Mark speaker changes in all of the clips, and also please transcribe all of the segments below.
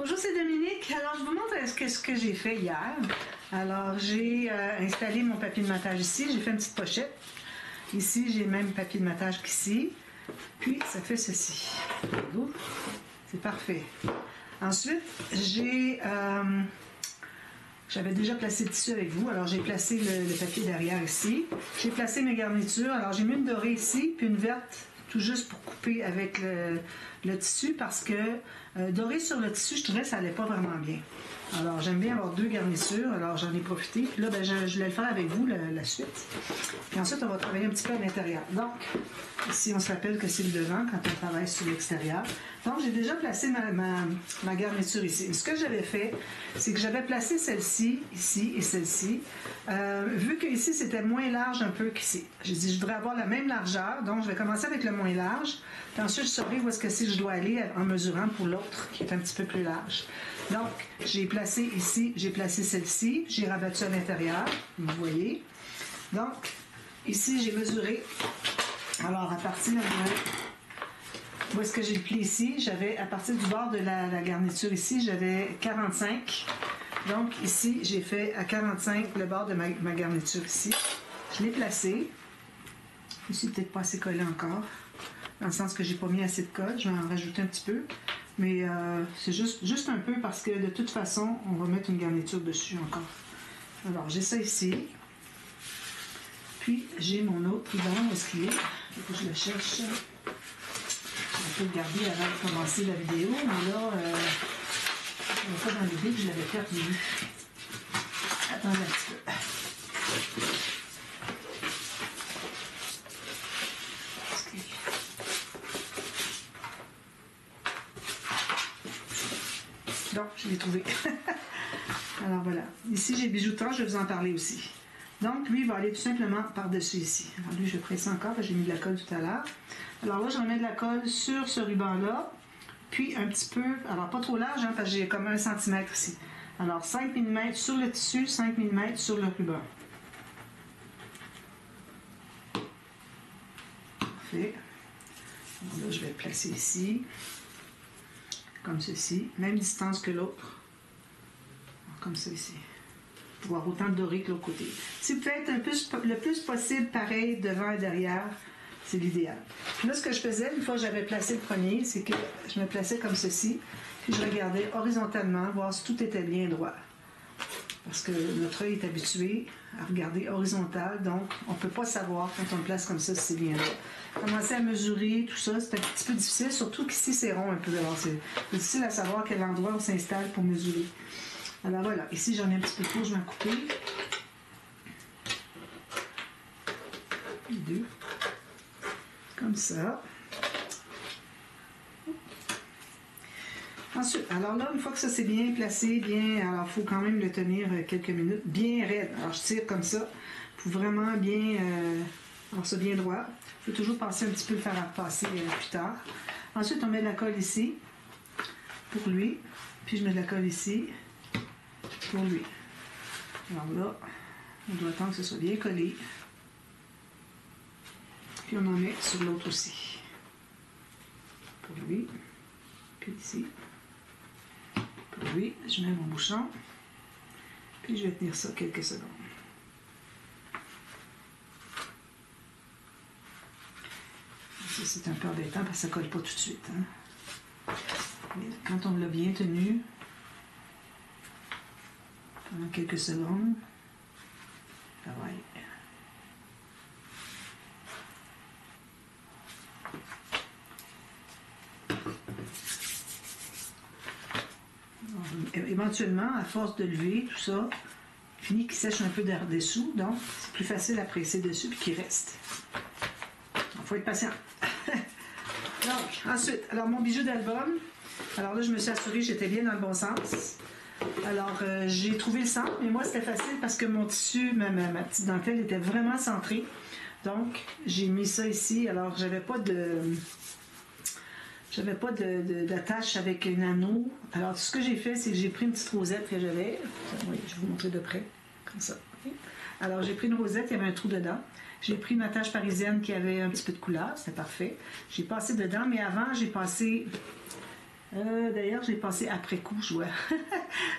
Speaker 1: Bonjour, c'est Dominique. Alors, je vous montre ce que j'ai fait hier. Alors, j'ai installé mon papier de matage ici. J'ai fait une petite pochette. Ici, j'ai le même papier de matage qu'ici. Puis, ça fait ceci. C'est parfait. Ensuite, j'avais déjà placé le tissu avec vous. Alors, j'ai placé le papier derrière ici. J'ai placé mes garnitures. Alors, j'ai mis une dorée ici, puis une verte tout juste pour couper avec le tissu parce que doré sur le tissu, je trouvais que ça n'allait pas vraiment bien. Alors, j'aime bien avoir deux garnitures, alors j'en ai profité. Puis là, ben, je voulais le faire avec vous, la suite. Puis ensuite, on va travailler un petit peu à l'intérieur. Donc, ici, on se rappelle que c'est le devant quand on travaille sur l'extérieur. Donc, j'ai déjà placé ma garniture ici. Ce que j'avais fait, c'est que j'avais placé celle-ci, ici et celle-ci. Vu que ici c'était moins large un peu qu'ici. J'ai dit, je voudrais avoir la même largeur, donc je vais commencer avec le moins large. Puis ensuite, je saurai où est-ce que je dois aller en mesurant pour l'autre, qui est un petit peu plus large. Donc, j'ai placé ici, j'ai placé celle-ci, j'ai rabattu à l'intérieur, vous voyez. Donc, ici, j'ai mesuré. Alors, à partir de où est-ce que j'ai le pli ici, j'avais, à partir du bord de la garniture ici, j'avais 45. Donc, ici, j'ai fait à 45 le bord de ma garniture ici. Je l'ai placé. Je suis peut-être pas assez collé encore, dans le sens que j'ai pas mis assez de colle. Je vais en rajouter un petit peu. Mais c'est juste un peu parce que de toute façon, on va mettre une garniture dessus encore. Alors, j'ai ça ici. Puis, j'ai mon autre ruban. Où est-ce qu'il est? Il faut que je le cherche. Je vais le garder avant de commencer la vidéo. Mais là, je ne l'ai pas dans l'idée que je l'avais perdu. Attendez un petit peu. Donc, je l'ai trouvé. Alors voilà. Ici, j'ai le bijouteur, je vais vous en parler aussi. Donc, lui, il va aller tout simplement par-dessus ici. Alors lui, je vais presser encore, j'ai mis de la colle tout à l'heure. Alors là, je remets de la colle sur ce ruban-là, puis un petit peu, alors pas trop large, hein, parce que j'ai comme 1 cm ici. Alors, 5 mm sur le tissu, 5 mm sur le ruban. Parfait. Alors là, je vais le placer ici. Comme ceci, même distance que l'autre, comme ça ici, pour avoir autant de doré que l'autre côté. Si vous pouvez être le plus possible pareil devant et derrière, c'est l'idéal. Puis là, ce que je faisais, une fois que j'avais placé le premier, c'est que je me plaçais comme ceci, puis je regardais horizontalement, voir si tout était bien droit. Parce que notre œil est habitué à regarder horizontal, donc on ne peut pas savoir quand on le place comme ça si c'est bien droit. Commencer à mesurer, tout ça, c'est un petit peu difficile, surtout qu'ici c'est rond un peu. Alors c'est difficile à savoir quel endroit on s'installe pour mesurer. Alors voilà, ici j'en ai un petit peu trop, je vais en couper. Deux. Comme ça. Ensuite, alors là, une fois que ça c'est bien placé, alors il faut quand même le tenir quelques minutes, bien raide. Alors je tire comme ça, pour vraiment bien, alors ça bien droit. Il faut toujours passer un petit peu, le faire passer plus tard. Ensuite, on met de la colle ici, pour lui, puis je mets de la colle ici, pour lui. Alors là, on doit attendre que ce soit bien collé. Puis on en met sur l'autre aussi. Pour lui, puis ici. Pour lui, je mets mon bouchon, puis je vais tenir ça quelques secondes. Ça, c'est un peu embêtant parce que ça ne colle pas tout de suite. Hein? Mais quand on l'a bien tenu, pendant quelques secondes, ça va aller. Éventuellement, à force de lever tout ça, il finit qu'il sèche un peu dessous, donc c'est plus facile à presser dessus puis qu'il reste. Il faut être patient. Donc, ensuite, alors mon bijou d'album, alors là je me suis assurée que j'étais bien dans le bon sens. Alors j'ai trouvé le centre, mais moi c'était facile parce que mon tissu, ma petite dentelle était vraiment centrée. Donc j'ai mis ça ici, alors j'avais pas d'attache avec un anneau. Alors, ce que j'ai fait, c'est que j'ai pris une petite rosette que j'avais. Oui, je vais vous montrer de près, comme ça. Alors, j'ai pris une rosette, il y avait un trou dedans. J'ai pris une attache parisienne qui avait un petit peu de couleur, c'était parfait. J'ai passé dedans, mais avant, j'ai passé D'ailleurs, j'ai passé après coup, je vois.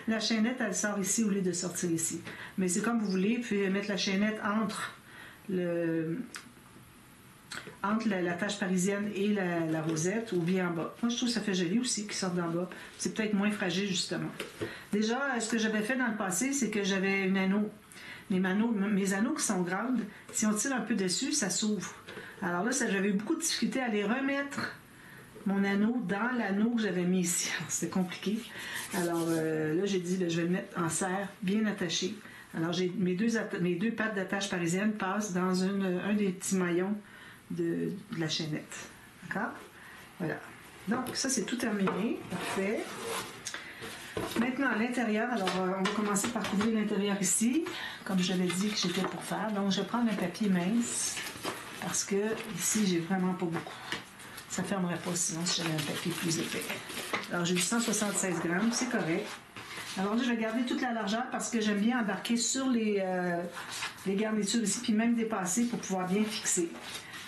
Speaker 1: La chaînette, elle sort ici au lieu de sortir ici. Mais c'est comme vous voulez, vous pouvez mettre la chaînette entre l'attache parisienne et la rosette ou bien en bas. Moi, je trouve que ça fait joli aussi qu'ils sortent d'en bas. C'est peut-être moins fragile, justement. Déjà, ce que j'avais fait dans le passé, c'est que j'avais une anneau. Mes anneaux qui sont grandes, si on tire un peu dessus, ça s'ouvre. Alors là, j'avais eu beaucoup de difficulté à les remettre mon anneau dans l'anneau que j'avais mis ici. C'était compliqué. Alors là, j'ai dit, je vais le mettre en serre, bien attaché. Alors, mes deux pattes d'attache parisienne passent dans un des petits maillons de la chaînette. D'accord? Voilà. Donc, ça, c'est tout terminé. Parfait. Maintenant, à l'intérieur, alors on va commencer par couvrir l'intérieur ici, comme j'avais dit que j'étais pour faire. Donc, je vais prendre un papier mince, parce que ici, j'ai vraiment pas beaucoup. Ça ne fermerait pas sinon si j'avais un papier plus épais. Alors, j'ai eu 176 grammes, c'est correct. Alors là, je vais garder toute la largeur parce que j'aime bien embarquer sur les garnitures ici, puis même dépasser pour pouvoir bien fixer.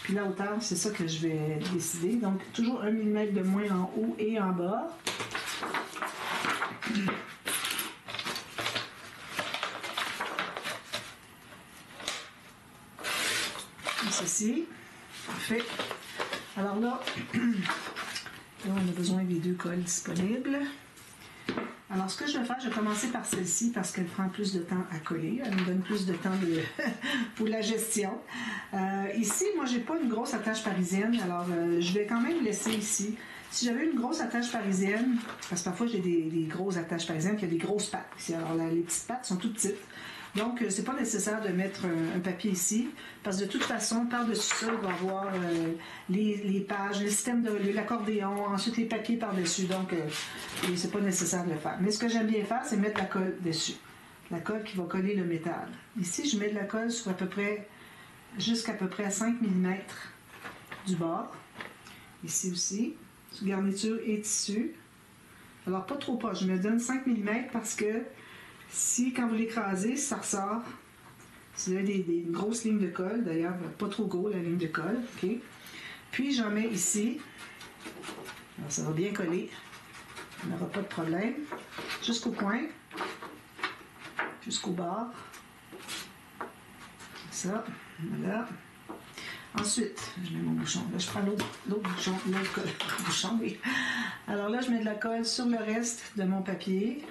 Speaker 1: Puis la hauteur, c'est ça que je vais décider. Donc, toujours 1 mm de moins en haut et en bas. Comme ceci. Parfait. Alors là, on a besoin des deux colles disponibles. Alors, ce que je vais faire, je vais commencer par celle-ci parce qu'elle prend plus de temps à coller. Elle me donne plus de temps pour la gestion. Ici, moi, j'ai pas une grosse attache parisienne. Alors, je vais quand même laisser ici. Si j'avais une grosse attache parisienne, parce que parfois, j'ai des grosses attaches parisiennes, qui ont des grosses pattes ici. Alors, les petites pattes sont toutes petites. Donc, c'est pas nécessaire de mettre un papier ici, parce que de toute façon, par-dessus ça, il va y avoir les pages, le système de l'accordéon, ensuite les papiers par-dessus. Donc, c'est pas nécessaire de le faire. Mais ce que j'aime bien faire, c'est mettre la colle dessus. La colle qui va coller le métal. Ici, je mets de la colle sur jusqu'à peu près 5 mm du bord. Ici aussi, sur garniture et tissu. Alors, pas trop proche. Je me donne 5 mm parce que si, quand vous l'écrasez, ça ressort. Si vous avez des grosses lignes de colle, d'ailleurs, pas trop gros la ligne de colle. Okay. Puis, j'en mets ici. Alors, ça va bien coller. Il n'y aura pas de problème. Jusqu'au coin. Jusqu'au bord. Ça. Voilà. Ensuite, je mets mon bouchon. Là, je prends l'autre bouchon. L'autre bouchon, oui. Alors là, je mets de la colle sur le reste de mon papier.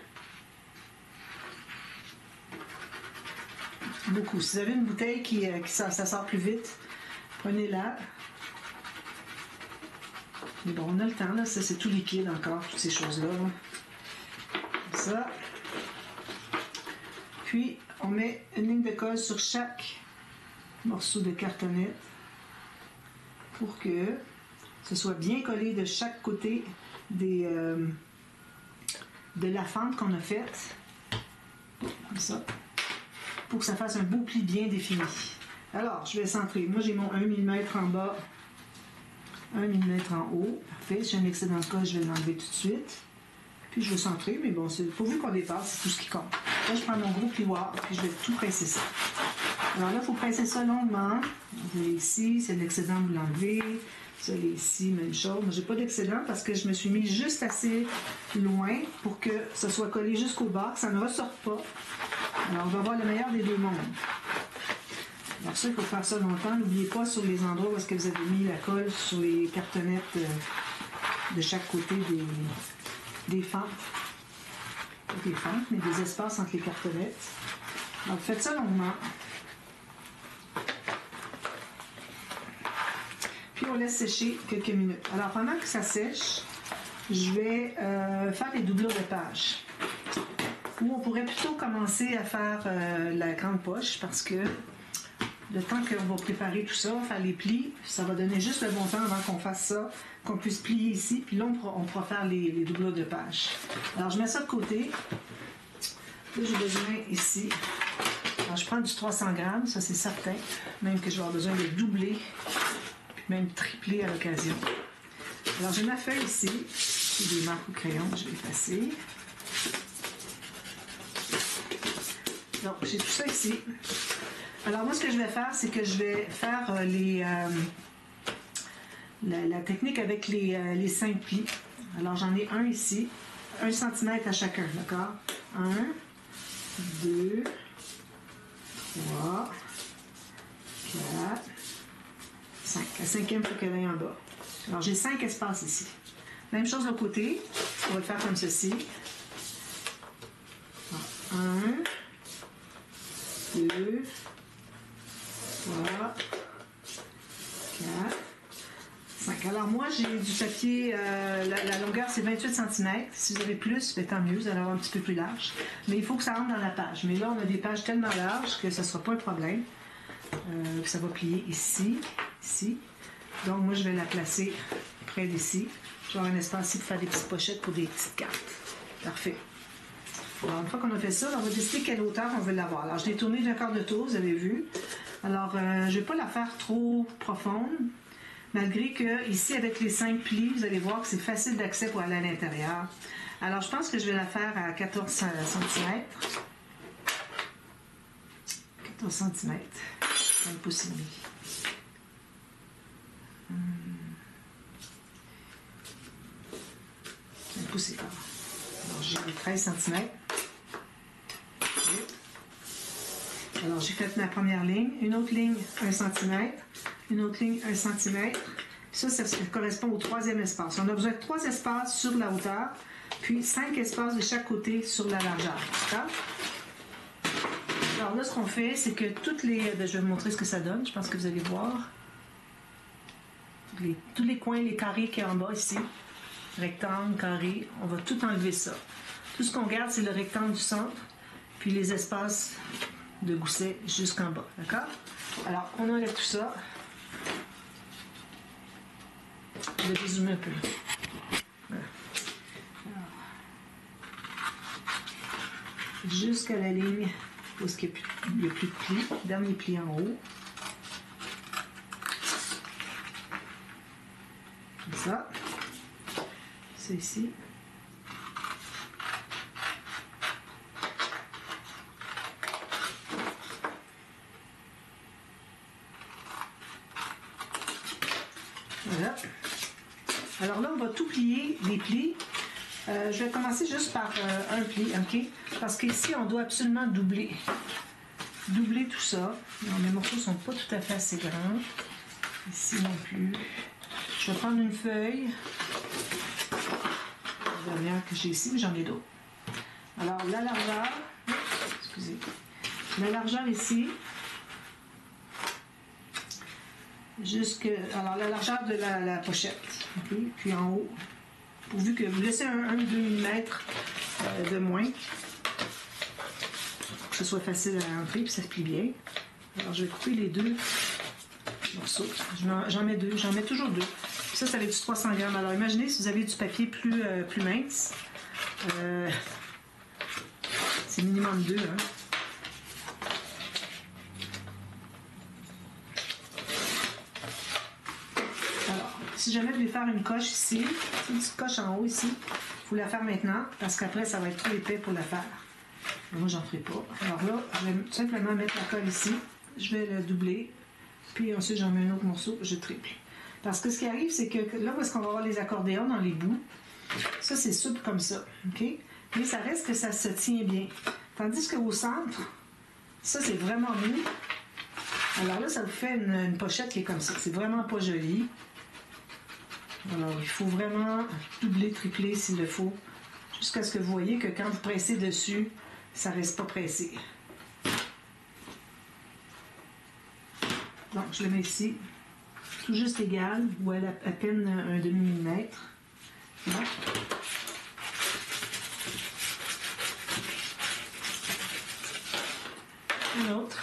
Speaker 1: Beaucoup. Si vous avez une bouteille qui ça sort plus vite, prenez-la. Mais bon, on a le temps, là. Ça, c'est tout liquide encore, toutes ces choses-là. Comme ça. Puis, on met une ligne de colle sur chaque morceau de cartonnette pour que ce soit bien collé de chaque côté de la fente qu'on a faite. Comme ça. Pour que ça fasse un beau pli bien défini. Alors, je vais centrer. Moi, j'ai mon 1 mm en bas, 1 mm en haut. Parfait. Si j'ai un excédent de colle, je vais l'enlever tout de suite. Puis, je vais centrer, mais bon, c'est pourvu qu'on dépasse, c'est tout ce qui compte. Là, je prends mon gros plioir, puis je vais tout presser ça. Alors là, il faut presser ça longuement. Vous voyez ici, c'est l'excédent, vous l'enlevez. Ça, ici, même chose. Moi, j'ai pas d'excédent parce que je me suis mis juste assez loin pour que ça soit collé jusqu'au bas, que ça ne ressorte pas. Alors, on va avoir le meilleur des deux mondes. Alors ça, il faut faire ça longtemps. N'oubliez pas sur les endroits où est-ce que vous avez mis la colle sur les cartonnettes de chaque côté des fentes. Pas des fentes, mais des espaces entre les cartonnettes. Alors, faites ça longuement. Puis, on laisse sécher quelques minutes. Alors, pendant que ça sèche, je vais faire des doublures de page. Ou on pourrait plutôt commencer à faire la grande poche parce que le temps qu'on va préparer tout ça, faire les plis, ça va donner juste le bon temps avant qu'on fasse ça, qu'on puisse plier ici, puis là, on pourra faire les doublures de page. Alors, je mets ça de côté. Là, j'ai besoin ici. Alors, je prends du 300 grammes, ça c'est certain, même que je vais avoir besoin de doubler, puis même tripler à l'occasion. Alors, j'ai ma feuille ici. J'ai des marques au crayon, je vais effacer. Donc, j'ai tout ça ici. Alors, moi, ce que je vais faire, c'est que je vais faire la technique avec les 5 plis. Alors, j'en ai un ici, 1 cm à chacun, d'accord? 1, 2, 3, 4, 5. La cinquième, il faut qu'elle aille en bas. Alors, j'ai 5 espaces ici. Même chose de l'autre côté. On va le faire comme ceci. 1, 2, 3, 4, 5. Alors moi, j'ai du papier, la longueur c'est 28 cm. Si vous avez plus, ben, tant mieux, vous allez avoir un petit peu plus large. Mais il faut que ça rentre dans la page. Mais là, on a des pages tellement larges que ça ne sera pas un problème. Ça va plier ici, ici. Donc moi, je vais la placer près d'ici. Je vais avoir un espace ici pour faire des petites pochettes pour des petites cartes. Parfait. Alors, une fois qu'on a fait ça, on va décider quelle hauteur on veut l'avoir. Alors, je l'ai tourné d'un quart de tour, vous avez vu. Alors, je ne vais pas la faire trop profonde, malgré que ici, avec les 5 plis, vous allez voir que c'est facile d'accès pour aller à l'intérieur. Alors, je pense que je vais la faire à 14 cm. 14 cm. 5 pouces et demi. Un pouce et quart. Alors, j'ai 13 cm. Alors, j'ai fait ma première ligne, une autre ligne 1 cm, une autre ligne 1 cm. Ça correspond au troisième espace. On a besoin de 3 espaces sur la hauteur, puis 5 espaces de chaque côté sur la largeur. D'accord? Alors là, ce qu'on fait, c'est que toutes les... je vais vous montrer ce que ça donne. Je pense que vous allez voir. Tous les coins, les carrés qui sont en bas ici, rectangle, carré, on va tout enlever ça. Tout ce qu'on garde, c'est le rectangle du centre, puis les espaces de gousset jusqu'en bas, d'accord? Alors, on enlève tout ça. Je vais dézoomer un peu. Voilà. Jusqu'à la ligne où il n'y a plus de pli, dernier pli en haut. Comme ça. C'est ici. Voilà. Alors là, on va tout plier, les plis. Je vais commencer juste par un pli, ok? Parce qu'ici, on doit absolument doubler. Doubler tout ça. Non, mes morceaux ne sont pas tout à fait assez grands. Ici non plus. Je vais prendre une feuille. La dernière que j'ai ici, mais j'en ai d'autres. Alors, la largeur. Excusez. La largeur ici. Alors, la largeur de la pochette. Okay? Puis en haut. Pourvu que vous laissez 1-2 mm de moins. Pour que ce soit facile à entrer puis ça se plie bien. Alors, je vais couper les 2 morceaux. J'en mets 2. J'en mets toujours 2. Ça va être du 300 grammes. Alors, imaginez si vous avez du papier plus mince. C'est minimum 2. Hein? Alors, si jamais vous voulez faire une coche ici, une petite coche en haut ici, il faut la faire maintenant parce qu'après, ça va être trop épais pour la faire. Moi, j'en ferai pas. Alors là, je vais simplement mettre la colle ici. Je vais le doubler. Puis ensuite, j'en mets un autre morceau. Je triple. Parce que ce qui arrive, c'est que là où est-ce qu'on va avoir les accordéons dans les bouts, ça, c'est souple comme ça. OK? Mais ça reste que ça se tient bien. Tandis qu'au centre, ça, c'est vraiment mou. Alors là, ça vous fait une pochette qui est comme ça. C'est vraiment pas joli. Alors, il faut vraiment doubler, tripler s'il le faut. Jusqu'à ce que vous voyez que quand vous pressez dessus, ça ne reste pas pressé. Donc, je le mets ici. Tout juste égal, ou à peine un demi-millimètre. Voilà. Un autre.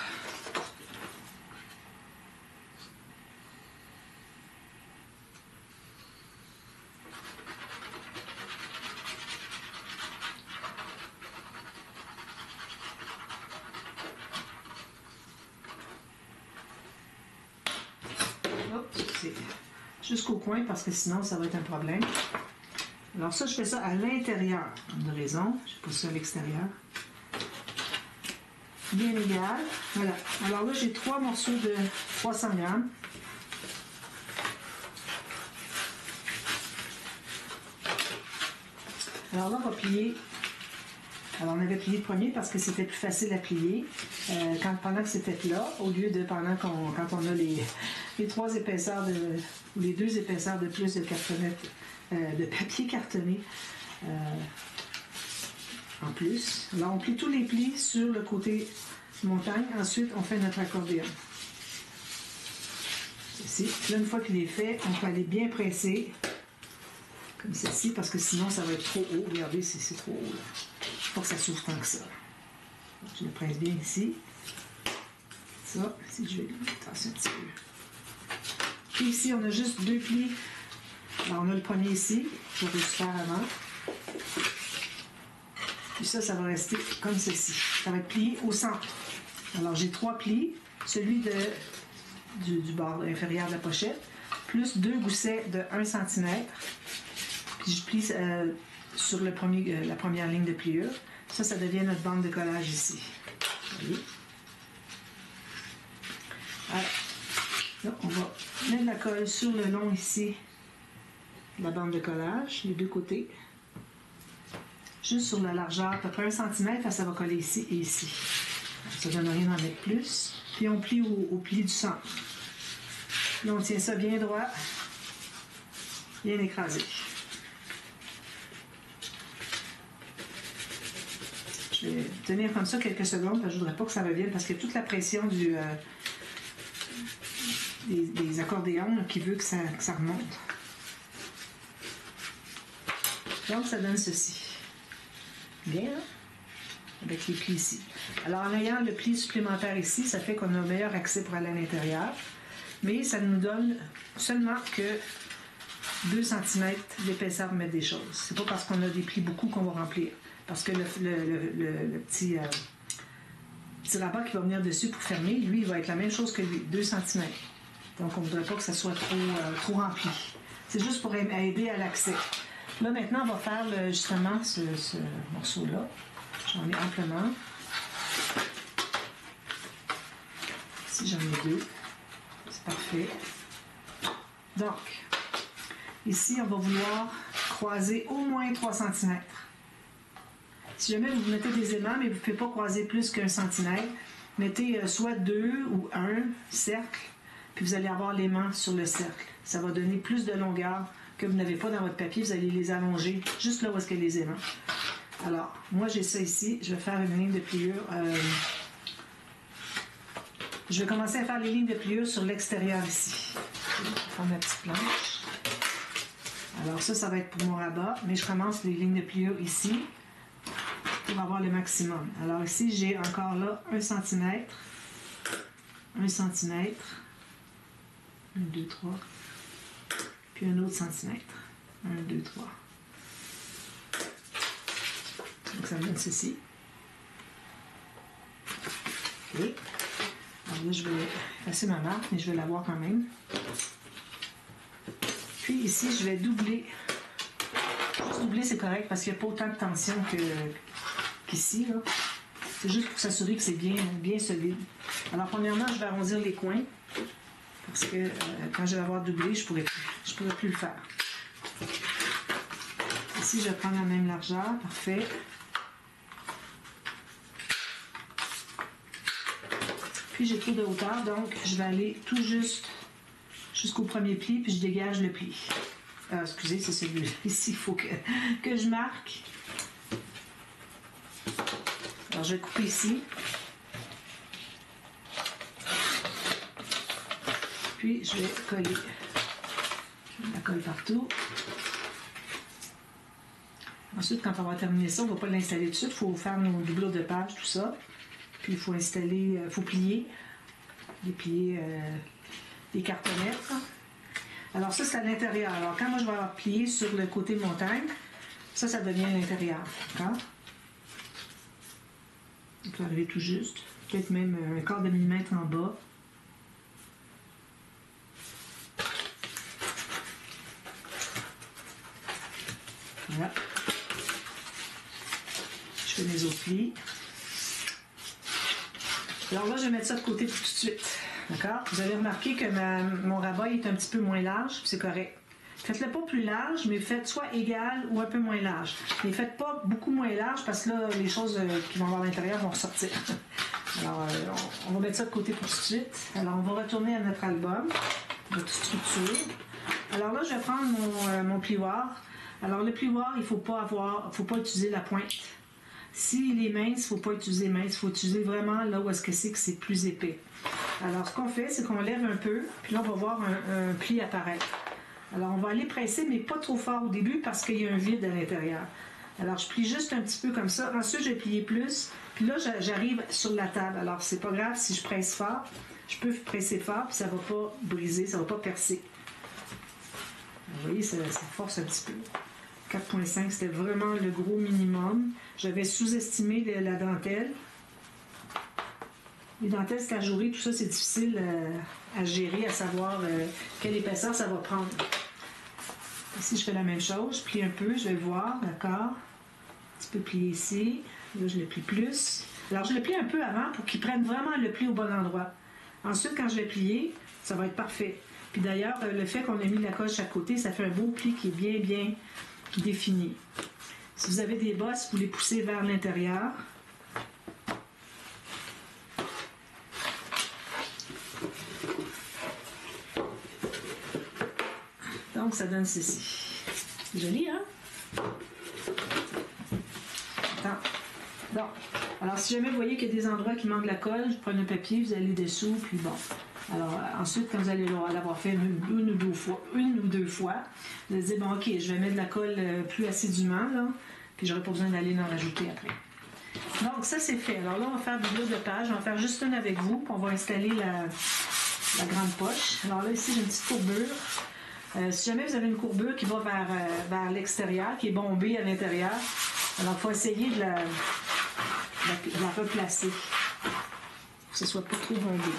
Speaker 1: Jusqu'au coin parce que sinon ça va être un problème. Alors ça, je fais ça à l'intérieur de raison. Je fais pas ça à l'extérieur. Bien égal. Voilà. Alors là, j'ai 3 morceaux de 300 grammes. Alors là, on va plier. Alors, on avait plié le premier parce que c'était plus facile à plier pendant que c'était plat, au lieu de quand on a les 3 épaisseurs ou les 2 épaisseurs de plus de de papier cartonné en plus. Alors, on plie tous les plis sur le côté montagne. Ensuite, on fait notre accordéon. Ici. Là, une fois qu'il est fait, on peut aller bien presser, comme ceci, parce que sinon, ça va être trop haut. Regardez, c'est trop haut. Il ne faut pas que ça s'ouvre tant que ça. Donc, je le presse bien ici. Ça, si je vais tasser un petit peu. Puis ici, on a juste 2 plis. Alors, on a le premier ici, je vais le faire avant. Puis ça va rester comme ceci. Ça va être plié au centre. Alors, j'ai 3 plis. Celui du bord inférieur de la pochette, plus 2 goussets de 1 cm. Puis je plie sur la première ligne de pliure. Ça devient notre bande de collage ici. Vous voyez? Alors, là, on va mettre la colle sur le long ici, la bande de collage, les 2 côtés. Juste sur la largeur, à peu près 1 cm, ça va coller ici et ici. Ça ne donne rien d'en mettre plus. Puis on plie au pli du centre. Là, on tient ça bien droit, bien écrasé. Je vais tenir comme ça quelques secondes, parce que je ne voudrais pas que ça revienne, parce que toute la pression des accordéons là, qui veut que ça remonte. Donc, ça donne ceci. Bien, hein? Avec les plis ici. Alors, en ayant le pli supplémentaire ici, ça fait qu'on a un meilleur accès pour aller à l'intérieur. Mais ça nous donne seulement que 2 cm d'épaisseur pour mettre des choses. C'est pas parce qu'on a des plis beaucoup qu'on va remplir. Parce que le petit rabat qui va venir dessus pour fermer, lui, il va être la même chose que lui, 2 cm. Donc, on ne voudrait pas que ça soit trop rempli. C'est juste pour aider à l'accès. Là, maintenant, on va faire justement ce morceau-là. J'en ai amplement. Ici, j'en ai 2. C'est parfait. Donc, ici, on va vouloir croiser au moins 3 cm. Si jamais vous mettez des aimants, mais vous ne pouvez pas croiser plus qu'1 cm, mettez soit 2 ou 1 cercle, puis vous allez avoir l'aimant sur le cercle. Ça va donner plus de longueur que vous n'avez pas dans votre papier. Vous allez les allonger juste là où est-ce qu'il y a les aimants. Alors, moi, j'ai ça ici. Je vais faire une ligne de pliure. Je vais commencer à faire les lignes de pliure sur l'extérieur ici. Je vais prendre ma petite planche. Alors ça va être pour mon rabat, mais je commence les lignes de pliure ici pour avoir le maximum. Alors ici, j'ai encore là 1 cm, 1 cm, 1, 2, 3, puis un autre centimètre. 1, 2, 3. Donc ça me donne ceci. OK. Alors là, je vais effacer ma marque, mais je vais l'avoir quand même. Puis ici, je vais doubler. Juste doubler, c'est correct parce qu'il n'y a pas autant de tension qu'ici. C'est juste pour s'assurer que c'est bien solide. Alors, premièrement, je vais arrondir les coins parce que quand je vais avoir doublé, je pourrais plus le faire. Ici, je vais prendre la même largeur. Parfait. Puis j'ai trop de hauteur, donc je vais aller tout juste jusqu'au premier pli, puis je dégage le pli. Excusez, c'est celui-là. Ici, il faut que je marque. Alors, je vais couper ici. Puis, je vais coller. Je la colle partout. Ensuite, quand on va terminer ça, on ne va pas l'installer tout de suite. Il faut faire nos doublures de page, tout ça. Puis, il faut faut plier. Déplier les cartonnettes. Alors, ça, c'est à l'intérieur. Alors, quand moi, je vais avoir plié sur le côté montagne, ça devient l'intérieur. D'accord? On peut arriver tout juste. Peut-être même un quart de millimètre en bas. Voilà. Je fais mes autres plis. Alors là, je vais mettre ça de côté tout de suite. D'accord? Vous avez remarqué que mon rabat est un petit peu moins large, c'est correct. Faites-le pas plus large, mais faites soit égal ou un peu moins large. Mais faites pas beaucoup moins large parce que là, les choses qui vont avoir à l'intérieur vont ressortir. Alors, on va mettre ça de côté pour tout de suite. Alors, on va retourner à notre album, notre structure. Alors là, je vais prendre mon plioir. Alors, le plioir, il faut pas utiliser la pointe. S'il est mince, il ne faut pas utiliser mince. Il faut utiliser vraiment là où est-ce que c'est plus épais. Alors, ce qu'on fait, c'est qu'on lève un peu, puis là, on va voir un pli apparaître. Alors, on va aller presser, mais pas trop fort au début parce qu'il y a un vide à l'intérieur. Alors, je plie juste un petit peu comme ça. Ensuite, je vais plier plus. Puis là, j'arrive sur la table. Alors, c'est pas grave si je presse fort. Je peux presser fort, puis ça ne va pas briser, ça ne va pas percer. Vous voyez, ça force un petit peu. 4,5, c'était vraiment le gros minimum. J'avais sous-estimé la dentelle. Les dentelles stagiorées, tout ça, c'est difficile à gérer, à savoir quelle épaisseur ça va prendre. Ici, je fais la même chose. Je plie un peu, je vais le voir, d'accord? Un petit peu plié ici. Là, je le plie plus. Alors, je le plie un peu avant pour qu'il prenne vraiment le pli au bon endroit. Ensuite, quand je vais plier, ça va être parfait. Puis d'ailleurs, le fait qu'on ait mis la colle de chaque côté, ça fait un beau pli qui est bien défini. Si vous avez des bosses, vous les poussez vers l'intérieur. Donc, ça donne ceci. C'est joli, hein? Attends. Bon. Alors, si jamais vous voyez qu'il y a des endroits qui manquent de la colle, je prends un papier, vous allez dessous, puis bon. Alors, ensuite, quand vous allez l'avoir fait une ou deux fois, vous allez dire, bon, OK, je vais mettre de la colle plus assidûment, là, puis j'aurai pas besoin d'aller en rajouter après. Donc, ça, c'est fait. Alors là, on va faire du double de page. On va faire juste une avec vous, puis on va installer la grande poche. Alors là, ici, j'ai une petite courbure. Si jamais vous avez une courbure qui va vers l'extérieur, qui est bombée à l'intérieur, alors il faut essayer de la replacer pour que ce ne soit pas trop bombé.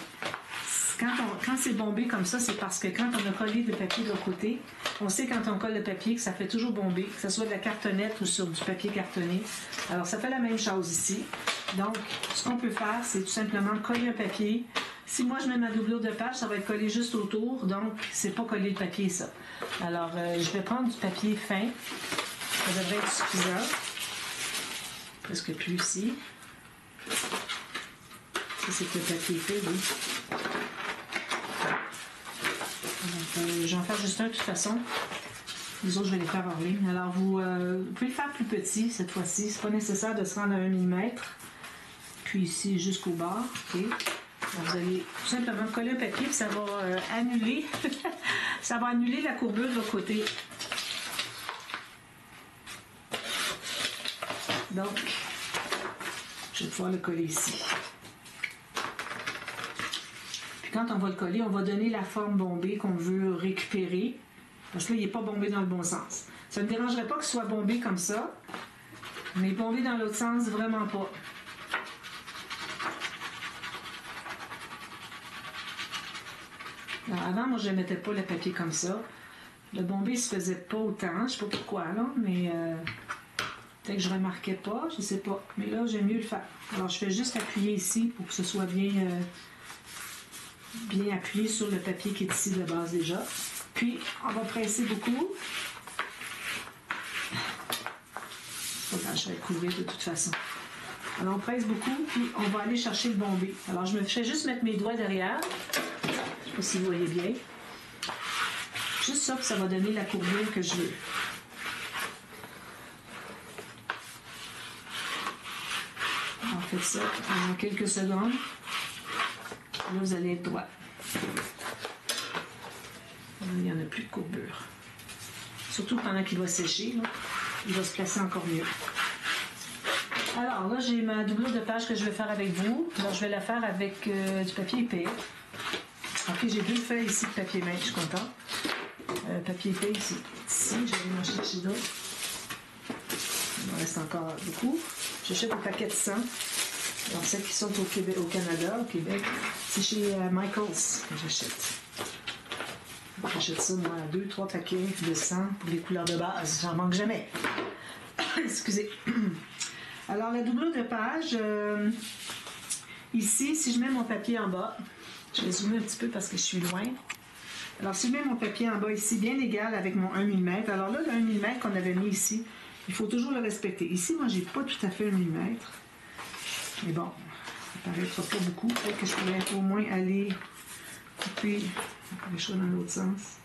Speaker 1: Quand c'est bombé comme ça, c'est parce que quand on a collé le papier de l'autre côté, on sait quand on colle le papier que ça fait toujours bomber, que ce soit de la cartonnette ou sur du papier cartonné. Alors, ça fait la même chose ici. Donc, ce qu'on peut faire, c'est tout simplement coller un papier. Si moi, je mets ma doublure de page, ça va être collé juste autour, donc c'est pas coller le papier, ça. Alors, je vais prendre du papier fin. Ça devrait être suffisant. Presque plus ici. Ça, c'est le papier fait, oui. J'en fais juste un de toute façon. Les autres, je vais les faire en ligne. Alors, vous pouvez le faire plus petit cette fois-ci. C'est pas nécessaire de se rendre à 1 mm. Puis ici, jusqu'au bord. Okay. Alors, vous allez tout simplement coller un papier, puis ça va annuler. Ça va annuler la courbure de l'autre côté. Donc, je vais pouvoir le coller ici. Quand on va le coller, on va donner la forme bombée qu'on veut récupérer. Parce que là, il n'est pas bombé dans le bon sens. Ça ne me dérangerait pas qu'il soit bombé comme ça, mais bombé dans l'autre sens, vraiment pas. Alors, avant, moi, je ne mettais pas le papier comme ça. Le bombé ne se faisait pas autant. Je ne sais pas pourquoi, là, mais peut-être que je ne remarquais pas, je ne sais pas. Mais là, j'aime mieux le faire. Alors, je fais juste appuyer ici pour que ce soit bien appuyé sur le papier qui est ici de base déjà. Puis, on va presser beaucoup. Je vais couvrir de toute façon. Alors, on presse beaucoup, puis on va aller chercher le bombé. Alors, je fais juste mettre mes doigts derrière. Je ne sais pas si vous voyez bien. Juste ça, puis ça va donner la courbure que je veux. On fait ça pendant quelques secondes. Là, vous allez être droit. Il n'y en a plus de courbure. Surtout pendant qu'il va sécher, là, il va se placer encore mieux. Alors là, j'ai ma doublure de page que je vais faire avec vous. Alors, je vais la faire avec du papier épais. Ok, j'ai 2 feuilles ici de papier mètre, je suis contente. Papier épais ici. Ici, je vais m'en chercher d'autres. Il me reste encore beaucoup. J'achète un paquet de 100. Alors, celles qui sont au Canada, au Québec, c'est chez Michaels que j'achète. J'achète ça, moi, 2-3 paquets de 100 pour les couleurs de base. J'en manque jamais. Excusez. Alors, la doublure de page, ici, si je mets mon papier en bas, je vais zoomer un petit peu parce que je suis loin. Alors, si je mets mon papier en bas ici, bien égal avec mon 1 mm, alors là, le 1 mm qu'on avait mis ici, il faut toujours le respecter. Ici, moi, j'ai pas tout à fait 1 mm. Mais bon, ça ne paraîtra pas beaucoup. Peut-être que je pourrais au moins aller couper les choses dans l'autre sens.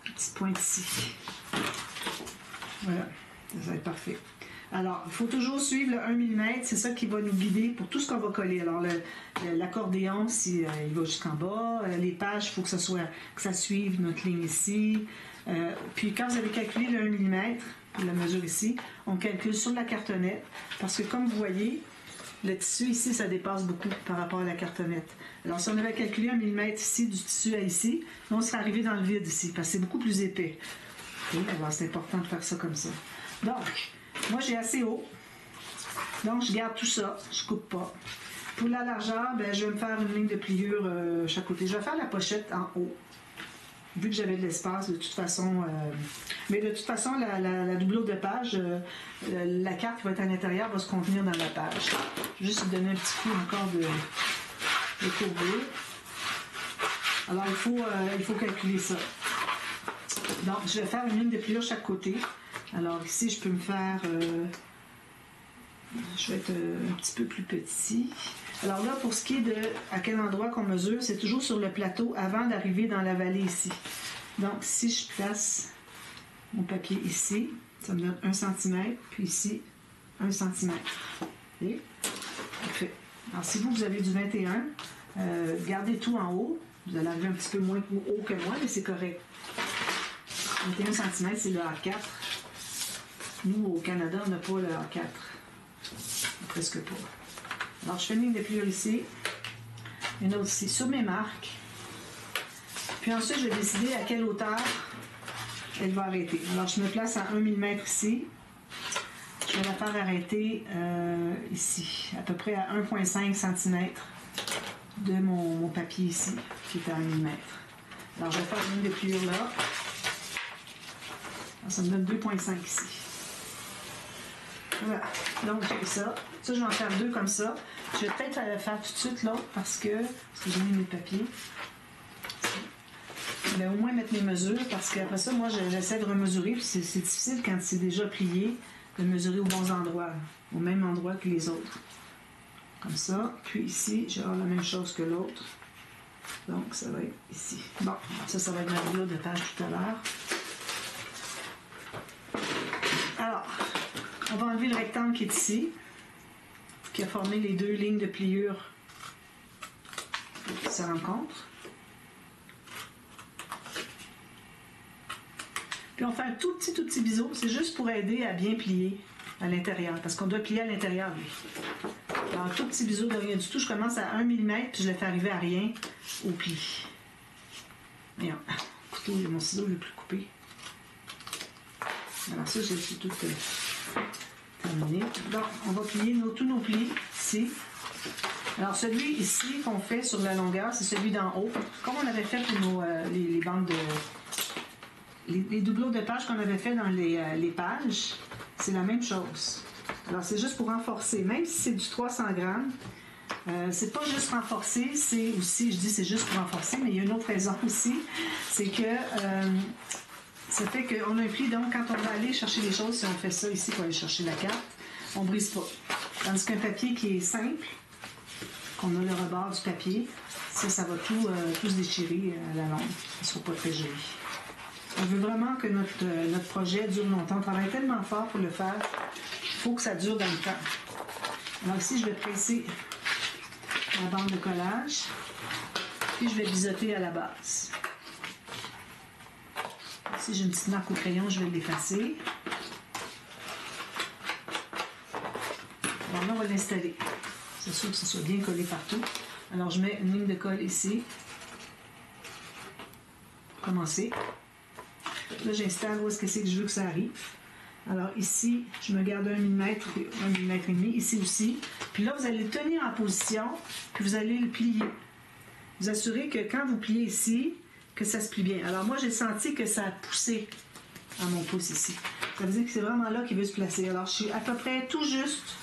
Speaker 1: Une petite pointe ici. Voilà, ça va être parfait. Alors, il faut toujours suivre le 1 mm, c'est ça qui va nous guider pour tout ce qu'on va coller. Alors, l'accordéon, il va jusqu'en bas. Les pages, il faut que ça suive notre ligne ici. Puis, quand vous avez calculé le 1 mm, pour la mesure ici, on calcule sur la cartonnette. Parce que, comme vous voyez, le tissu ici, ça dépasse beaucoup par rapport à la cartonnette. Alors, si on avait calculé 1 mm ici, du tissu à ici, on serait arrivé dans le vide ici, parce que c'est beaucoup plus épais. Okay? Alors, c'est important de faire ça comme ça. Donc, moi, j'ai assez haut. Donc, je garde tout ça. Je ne coupe pas. Pour la largeur, ben, je vais me faire une ligne de pliure chaque côté. Je vais faire la pochette en haut. Vu que j'avais de l'espace, de toute façon. Mais de toute façon, la doubleau de page, la carte qui va être à l'intérieur va se contenir dans la page. Juste lui donner un petit coup encore de courbure. Alors, il faut calculer ça. Donc, je vais faire une ligne de pliure chaque côté. Alors, ici, je peux me faire... je vais être un petit peu plus petit. Alors là, pour ce qui est de à quel endroit qu'on mesure, c'est toujours sur le plateau avant d'arriver dans la vallée ici. Donc, si je place mon papier ici, ça me donne 1 cm, puis ici, 1 cm. Et parfait. Alors, si vous avez du 21, gardez tout en haut. Vous allez arriver un petit peu moins haut que moi, mais c'est correct. 21 cm, c'est le A4. Nous, au Canada, on n'a pas le A4. Presque pas. Alors, je fais une ligne de pliure ici. Une autre ici, sur mes marques. Puis ensuite, je vais décider à quelle hauteur elle va arrêter. Alors, je me place à 1 mm ici. Je vais la faire arrêter ici, à peu près à 1,5 cm de mon papier ici, qui est à 1 mm. Alors, je vais faire une ligne de pliure là. Alors, ça me donne 2,5 ici. Voilà, donc j'ai ça. Ça, je vais en faire 2 comme ça. Je vais peut-être faire tout de suite l'autre parce que j'ai mis mes papiers. Mais au moins mettre mes mesures parce qu'après ça, moi, j'essaie de remesurer. Puis c'est difficile quand c'est déjà plié de mesurer aux bons endroits, au même endroit que les autres. Comme ça. Puis ici, je vais avoir la même chose que l'autre. Donc, ça va être ici. Bon, ça va être ma vidéo de page tout à l'heure. Alors, on va enlever le rectangle qui est ici, qui a formé les 2 lignes de pliure qui se rencontrent. Puis on fait un tout petit biseau, c'est juste pour aider à bien plier à l'intérieur, parce qu'on doit plier à l'intérieur, lui. Alors, un tout petit biseau de rien du tout, je commence à 1 mm, puis je le fais arriver à rien au pli. Et couteau, mon ciseau, je ne l'ai plus coupé. Alors ça, j'ai tout terminé. Donc, on va plier tous nos plis ici. Alors, celui ici qu'on fait sur la longueur, c'est celui d'en haut. Comme on avait fait pour les bandes de... Les doubleaux de pages qu'on avait fait dans les pages, c'est la même chose. Alors, c'est juste pour renforcer. Même si c'est du 300 grammes, c'est pas juste renforcer, c'est aussi, je dis c'est juste pour renforcer, mais il y a une autre raison aussi, c'est que ça fait qu'on a un pli, donc quand on va aller chercher les choses, si on fait ça ici pour aller chercher la carte, on ne brise pas. Tandis qu'un papier qui est simple, qu'on a le rebord du papier, ça va tout se déchirer à la longue. Ça ne sera pas très joli. On veut vraiment que notre projet dure longtemps. On travaille tellement fort pour le faire, il faut que ça dure dans le temps. Alors ici, je vais presser la bande de collage, puis je vais biseauter à la base. Ici, j'ai une petite marque au crayon, je vais l'effacer. Alors là, on va l'installer. C'est sûr que ça soit bien collé partout. Alors, je mets une ligne de colle ici. Pour commencer. Là, j'installe où est-ce que c'est que je veux que ça arrive. Alors ici, je me garde 1 mm, 1 mm et demi, ici aussi. Puis là, vous allez le tenir en position, puis vous allez le plier. Vous assurez que quand vous pliez ici, que ça se plie bien. Alors moi, j'ai senti que ça a poussé à mon pouce ici. Ça veut dire que c'est vraiment là qu'il veut se placer. Alors, je suis à peu près tout juste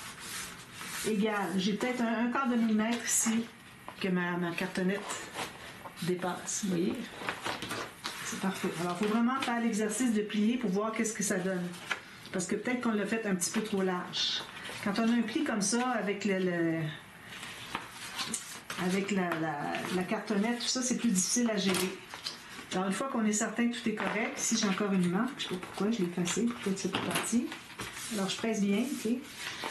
Speaker 1: égal. J'ai peut-être un quart de millimètre ici que ma cartonnette dépasse. Vous voyez? C'est parfait. Alors, il faut vraiment faire l'exercice de plier pour voir qu'est-ce que ça donne. Parce que peut-être qu'on l'a fait un petit peu trop large. Quand on a un pli comme ça, avec la cartonnette, tout ça, c'est plus difficile à gérer. Alors, une fois qu'on est certain que tout est correct, ici, j'ai encore une marque. Je ne sais pas pourquoi, je l'ai effacée. Peut-être c'est parti. Alors, je presse bien, OK?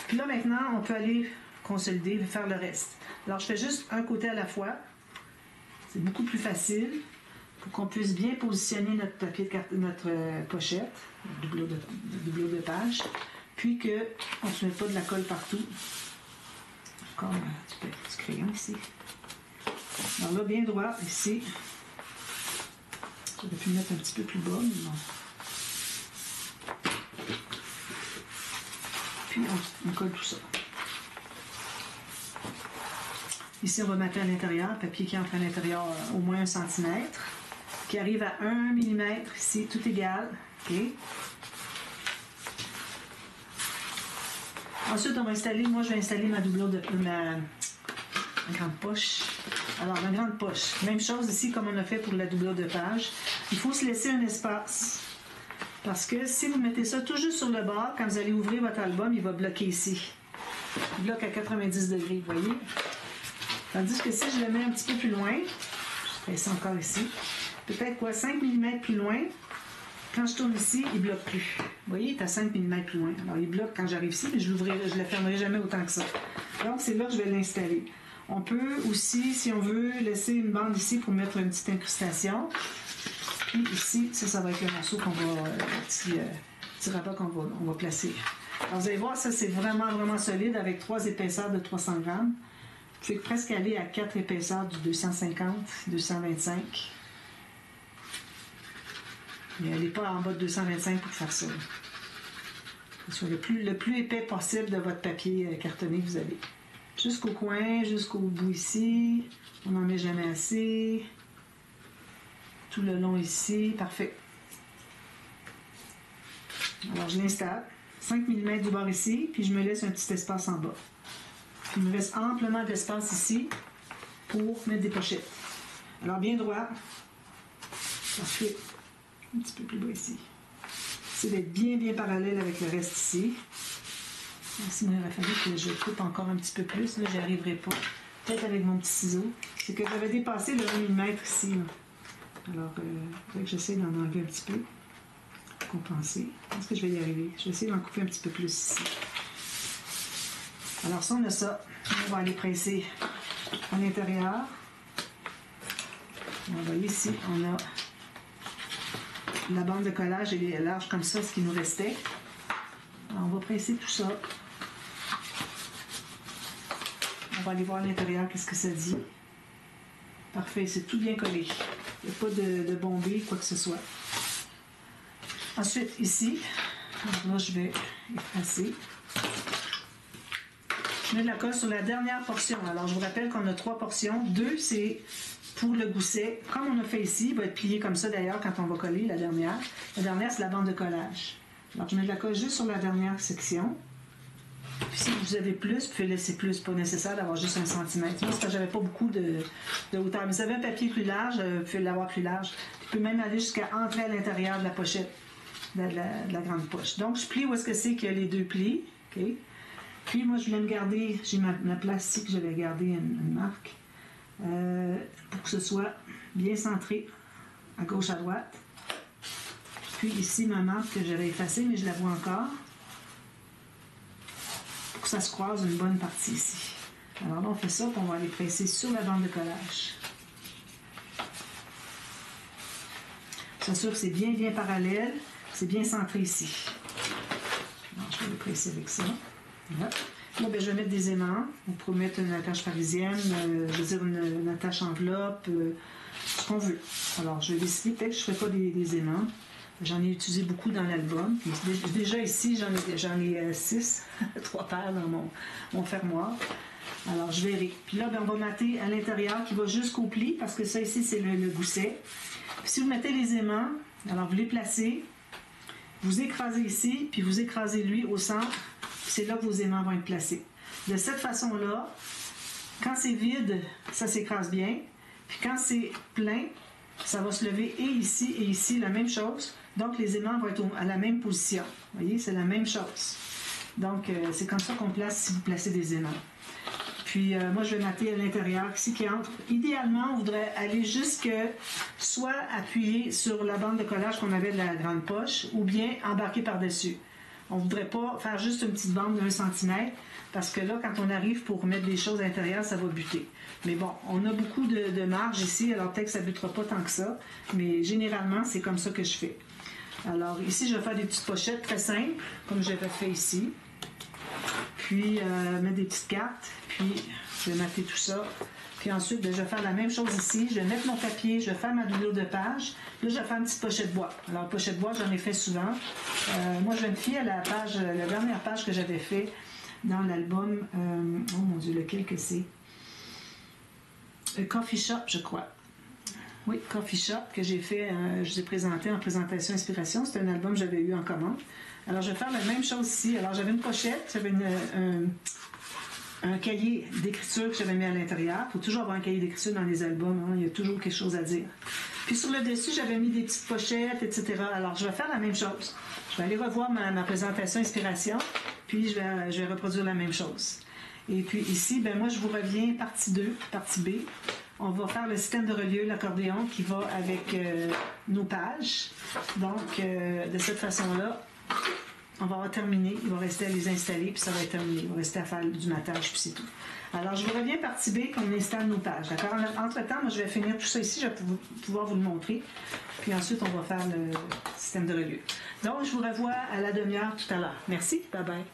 Speaker 1: Puis là, maintenant, on peut aller consolider, faire le reste. Alors, je fais juste un côté à la fois. C'est beaucoup plus facile pour qu'on puisse bien positionner notre papier de notre pochette, doublure de page, puis qu'on ne se met pas de la colle partout. Encore du crayon ici. Alors là, bien droit, ici. J'aurais pu le mettre un petit peu plus bas, mais bon. Puis on colle tout ça. Ici, on va mettre à l'intérieur, papier qui entre à l'intérieur au moins 1 cm, qui arrive à 1 mm ici, tout égal. OK. Ensuite, on va installer, moi je vais installer ma doublure ma grande poche. Alors, ma grande poche, même chose ici comme on a fait pour la doublure de page. Il faut se laisser un espace. Parce que si vous mettez ça tout juste sur le bord, quand vous allez ouvrir votre album, il va bloquer ici. Il bloque à 90 degrés, vous voyez? Tandis que si je le mets un petit peu plus loin, je fais ça encore ici, peut-être 5 mm plus loin, quand je tourne ici, il ne bloque plus. Vous voyez, il est à 5 mm plus loin. Alors, il bloque quand j'arrive ici, mais je ne le fermerai jamais autant que ça. Donc, c'est là que je vais l'installer. On peut aussi, si on veut, laisser une bande ici pour mettre une petite incrustation. Puis ici, ça va être le morceau qu'on va, petit rabat qu'on va placer. Alors, vous allez voir, ça, c'est vraiment, vraiment solide avec 3 épaisseurs de 300 grammes. Vous pouvez presque aller à 4 épaisseurs du 250, 225. Mais elle n'est pas en bas de 225 pour faire ça. Soit le plus épais possible de votre papier cartonné que vous avez. Jusqu'au coin, jusqu'au bout ici. On n'en met jamais assez. Tout le long ici. Parfait. Alors, je l'installe. 5 mm du bord ici, puis je me laisse un petit espace en bas. Puis il me reste amplement d'espace ici pour mettre des pochettes. Alors, bien droit. Parfait. Un petit peu plus bas ici. C'est d'être bien, bien parallèle avec le reste ici. Sinon, il aurait fallu que je coupe encore un petit peu plus. Là, j'y arriverai pas. Peut-être avec mon petit ciseau. C'est que j'avais dépassé le 1 mm ici. Là. Alors, il faudrait que j'essaie d'en enlever un petit peu. Pour compenser. Est-ce que je vais y arriver? Je vais essayer d'en couper un petit peu plus ici. Alors, ça, on a ça. On va aller presser à l'intérieur. On va ici, on a la bande de collage, elle est large comme ça, ce qui nous restait. Alors, on va presser tout ça. On va aller voir à l'intérieur qu'est-ce que ça dit. Parfait, c'est tout bien collé. Il n'y a pas de bombé, quoi que ce soit. Ensuite, ici, là, je vais effacer. Je mets de la colle sur la dernière portion. Alors, je vous rappelle qu'on a 3 portions. 2, c'est pour le gousset. Comme on a fait ici, il va être plié comme ça d'ailleurs quand on va coller la dernière. La dernière, c'est la bande de collage. Alors, je mets de la colle juste sur la dernière section. Puis si vous avez plus, vous pouvez laisser plus. Pas nécessaire d'avoir juste 1 cm. Moi, c'est parce que j'avais pas beaucoup de hauteur. Mais si vous avez un papier plus large, vous pouvez l'avoir plus large. Vous pouvez même aller jusqu'à entrer à l'intérieur de la pochette, de la grande poche. Donc, je plie où est-ce que c'est qu'il y a les 2 plis. Okay. Puis, moi, je voulais me garder, j'ai ma place ici que j'avais gardé une marque, pour que ce soit bien centré à gauche, à droite. Puis ici, ma marque que j'avais effacée, mais je la vois encore. Pour que ça se croise une bonne partie ici. Alors là, on fait ça, puis on va aller presser sur la bande de collage. S'assure que c'est bien, bien parallèle, c'est bien centré ici. Alors, je vais le presser avec ça. Voilà. Là, ben, je vais mettre des aimants. On peut mettre une attache parisienne, je veux dire une attache enveloppe, ce qu'on veut. Alors, je vais décider, peut-être que je ne ferai pas des aimants. J'en ai utilisé beaucoup dans l'album. Déjà ici, j'en ai 6, 3 paires dans mon fermoir. Alors, je verrai. Puis là, ben, on va mater à l'intérieur qui va jusqu'au pli, parce que ça ici, c'est le gousset. Puis si vous mettez les aimants, alors vous les placez, vous écrasez ici, puis vous écrasez lui au centre. C'est là que vos aimants vont être placés. De cette façon-là, quand c'est vide, ça s'écrase bien. Puis quand c'est plein, Ça va se lever et ici, la même chose. Donc, les aimants vont être à la même position. Vous voyez, c'est la même chose. Donc, c'est comme ça qu'on place si vous placez des aimants. Puis, moi, je vais mater à l'intérieur, ici qui entre. Idéalement, on voudrait aller jusque, soit appuyer sur la bande de collage qu'on avait de la grande poche, ou bien embarquer par-dessus. On ne voudrait pas faire juste une petite bande d'1 cm, parce que là, quand on arrive pour mettre des choses à l'intérieur, ça va buter. Mais bon, on a beaucoup de marge ici, alors peut-être que ça ne butera pas tant que ça, mais généralement, c'est comme ça que je fais. Alors, ici, je vais faire des petites pochettes très simples, comme j'avais fait ici. Puis, mettre des petites cartes, puis je vais mater tout ça. Puis ensuite, je vais faire la même chose ici. Je vais mettre mon papier, je vais faire ma doublure de page. Là, je vais faire une petite pochette bois. Alors, pochette bois, j'en ai fait souvent. Moi, je vais me fier à la dernière page que j'avais fait dans l'album. Oh mon Dieu, lequel que c'est? Coffee Shop, je crois. Oui, Coffee Shop, que j'ai fait, je vous ai présenté en présentation inspiration. C'est un album que j'avais eu en commande. Alors, je vais faire la même chose ici. Alors, j'avais une pochette, j'avais un cahier d'écriture que j'avais mis à l'intérieur. Il faut toujours avoir un cahier d'écriture dans les albums, hein? Il y a toujours quelque chose à dire. Puis sur le dessus, j'avais mis des petites pochettes, etc. Alors, je vais faire la même chose. Je vais aller revoir ma présentation inspiration, puis je vais reproduire la même chose. Et puis ici, ben moi, je vous reviens partie 2, partie B. On va faire le système de relieu, l'accordéon, qui va avec nos pages. Donc, de cette façon-là, on va terminer, il va rester à les installer, puis ça va être terminé. Il va rester à faire du matage, puis c'est tout. Alors, je vous reviens partie B, qu'on installe nos pages. D'accord? Entre-temps, moi, je vais finir tout ça ici, je vais pouvoir vous le montrer. Puis ensuite, on va faire le système de relieu. Donc, je vous revois à la demi-heure tout à l'heure. Merci, bye bye.